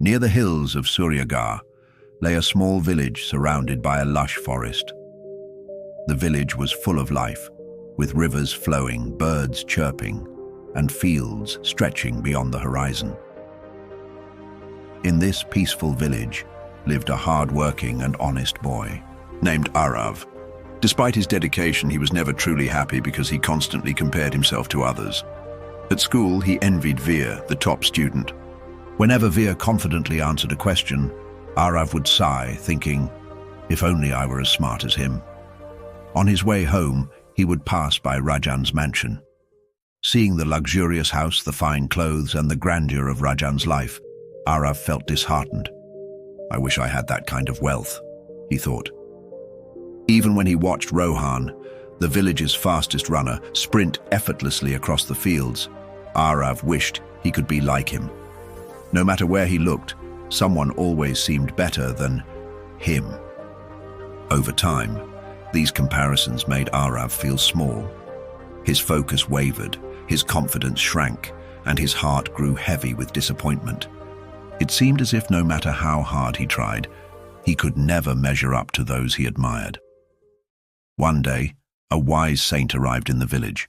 Near the hills of Suryagarh lay a small village surrounded by a lush forest. The village was full of life, with rivers flowing, birds chirping, and fields stretching beyond the horizon. In this peaceful village lived a hard-working and honest boy named Arav. Despite his dedication, he was never truly happy because he constantly compared himself to others. At school, he envied Veer, the top student. Whenever Veer confidently answered a question, Arav would sigh, thinking, if only I were as smart as him. On his way home, he would pass by Rajan's mansion. Seeing the luxurious house, the fine clothes, and the grandeur of Rajan's life, Arav felt disheartened. I wish I had that kind of wealth, he thought. Even when he watched Rohan, the village's fastest runner, sprint effortlessly across the fields, Arav wished he could be like him. No matter where he looked, someone always seemed better than him. Over time, these comparisons made Arav feel small. His focus wavered, his confidence shrank, and his heart grew heavy with disappointment. It seemed as if no matter how hard he tried, he could never measure up to those he admired. One day, a wise saint arrived in the village.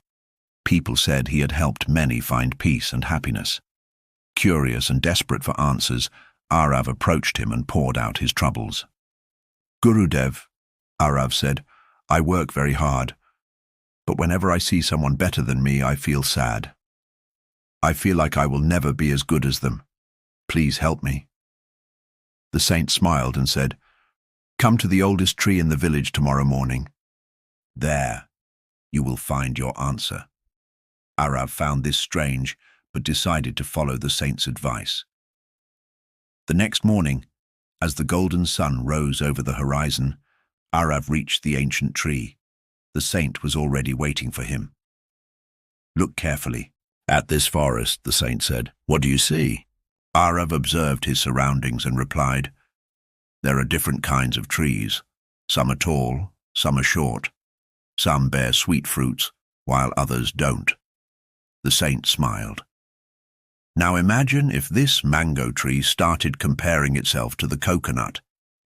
People said he had helped many find peace and happiness. Curious and desperate for answers, Arav approached him and poured out his troubles. Gurudev, Arav said, I work very hard, but whenever I see someone better than me, I feel sad. I feel like I will never be as good as them. Please help me. The saint smiled and said, Come to the oldest tree in the village tomorrow morning. There, you will find your answer. Arav found this strange, but decided to follow the saint's advice. The next morning, as the golden sun rose over the horizon, Arav reached the ancient tree. The saint was already waiting for him. Look carefully at this forest, the saint said. What do you see? Arav observed his surroundings and replied, There are different kinds of trees. Some are tall, some are short. Some bear sweet fruits, while others don't. The saint smiled. Now imagine if this mango tree started comparing itself to the coconut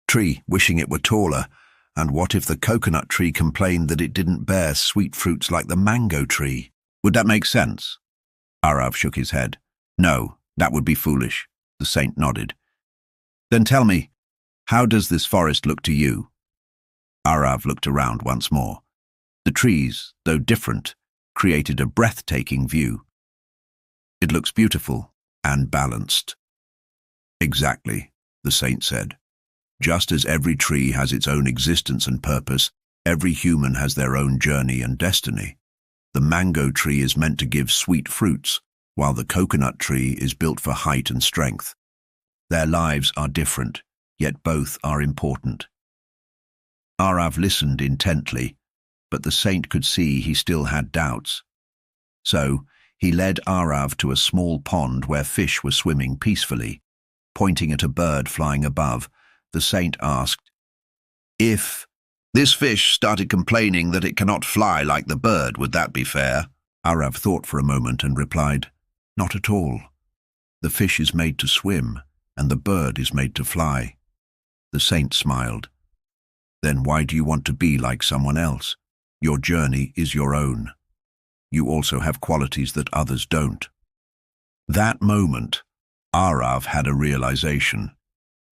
tree, wishing it were taller, and what if the coconut tree complained that it didn't bear sweet fruits like the mango tree? Would that make sense? Arav shook his head. No, that would be foolish. The saint nodded. Then tell me, how does this forest look to you? Arav looked around once more. The trees, though different, created a breathtaking view. It looks beautiful and balanced. Exactly, the saint said. Just as every tree has its own existence and purpose, every human has their own journey and destiny. The mango tree is meant to give sweet fruits, while the coconut tree is built for height and strength. Their lives are different, yet both are important. Arav listened intently, but the saint could see he still had doubts. So, he led Arav to a small pond where fish were swimming peacefully. Pointing at a bird flying above, the saint asked, If this fish started complaining that it cannot fly like the bird, would that be fair? Arav thought for a moment and replied, Not at all. The fish is made to swim, and the bird is made to fly. The saint smiled. Then why do you want to be like someone else? Your journey is your own. You also have qualities that others don't. That moment, Arav had a realization.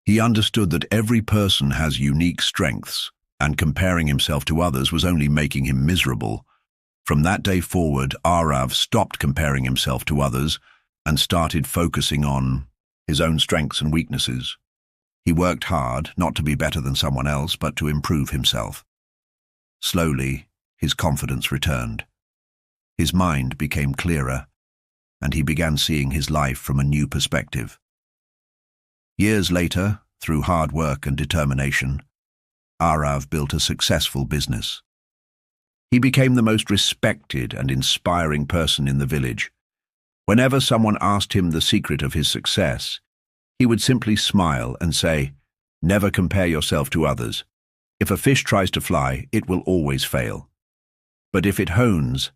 He understood that every person has unique strengths, and comparing himself to others was only making him miserable. From that day forward, Arav stopped comparing himself to others and started focusing on his own strengths and weaknesses. He worked hard, not to be better than someone else, but to improve himself. Slowly, his confidence returned. His mind became clearer, and he began seeing his life from a new perspective. Years later, through hard work and determination, Arav built a successful business. He became the most respected and inspiring person in the village. Whenever someone asked him the secret of his success, he would simply smile and say, Never compare yourself to others. If a fish tries to fly, it will always fail. But if it hones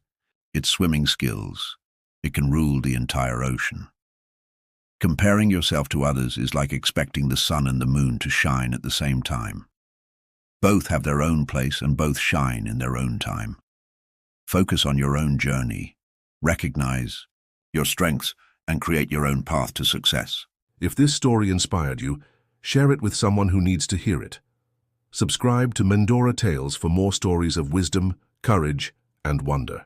its swimming skills, it can rule the entire ocean. Comparing yourself to others is like expecting the sun and the moon to shine at the same time. Both have their own place and both shine in their own time. Focus on your own journey, recognize your strengths, and create your own path to success. If this story inspired you, share it with someone who needs to hear it. Subscribe to Mendora Tales for more stories of wisdom, courage, and wonder.